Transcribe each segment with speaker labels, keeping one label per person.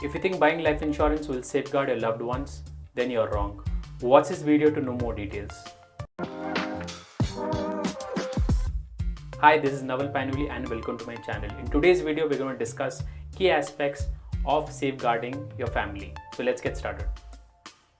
Speaker 1: If you think buying life insurance will safeguard your loved ones, then you're wrong. Watch this video to know more details. Hi, this is Naval Panuli and welcome to my channel. In today's video, we're going to discuss key aspects of safeguarding your family. So let's get started.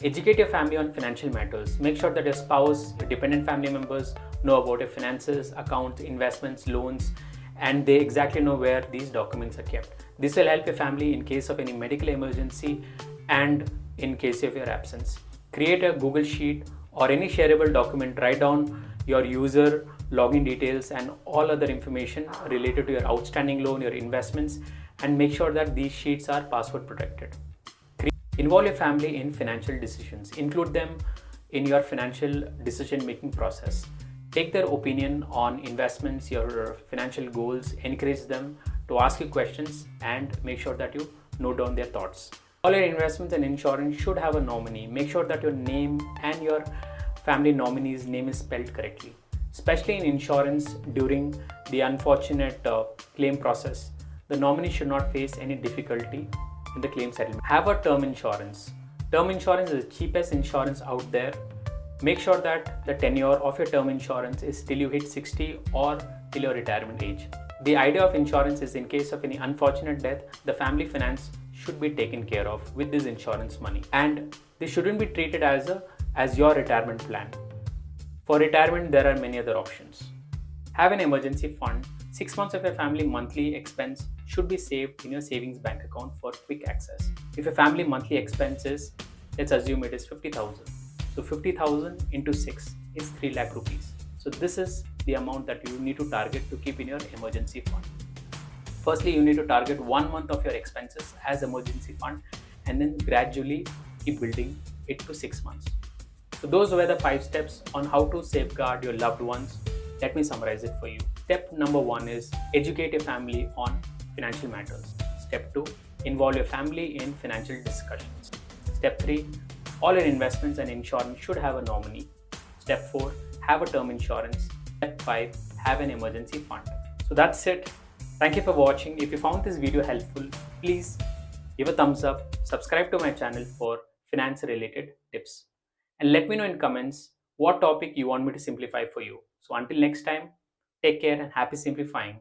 Speaker 1: Educate your family on financial matters. Make sure that your spouse, your dependent family members know about your finances, accounts, investments, loans, and they exactly know where these documents are kept. This will help your family in case of any medical emergency and in case of your absence. Create a Google Sheet or any shareable document. Write down your user login details and all other information related to your outstanding loan, your investments, and make sure that these sheets are password protected. Involve your family in financial decisions. Include them in your financial decision making process. Take their opinion on investments, your financial goals, encourage them to ask you questions and make sure that you note down their thoughts. All your investments and insurance should have a nominee. Make sure that your name and your family nominee's name is spelled correctly. Especially in insurance during the unfortunate claim process, the nominee should not face any difficulty in the claim settlement. Have a term insurance. Term insurance is the cheapest insurance out there. Make sure that the tenure of your term insurance is till you hit 60 or till your retirement age. The idea of insurance is in case of any unfortunate death, the family finance should be taken care of with this insurance money, and this shouldn't be treated as your retirement plan. For retirement, there are many other options. Have an emergency fund. 6 months of your family monthly expense should be saved in your savings bank account for quick access. If your family monthly expense is, let's assume it is 50,000. So 50,000 into 6 is 3 lakh rupees. So this is the amount that you need to target to keep in your emergency fund. Firstly, you need to target 1 month of your expenses as emergency fund and then gradually keep building it to 6 months. So those were the 5 steps on how to safeguard your loved ones. Let me summarize it for you. Step number 1 is educate your family on financial matters. Step 2, involve your family in financial discussions. Step 3, all your investments and insurance should have a nominee. Step 4, have a term insurance. Step 5, have an emergency fund. So that's it. Thank you for watching. If you found this video helpful, please give a thumbs up, subscribe to my channel for finance related tips, and let me know in comments what topic you want me to simplify for you. So until next time, take care and happy simplifying.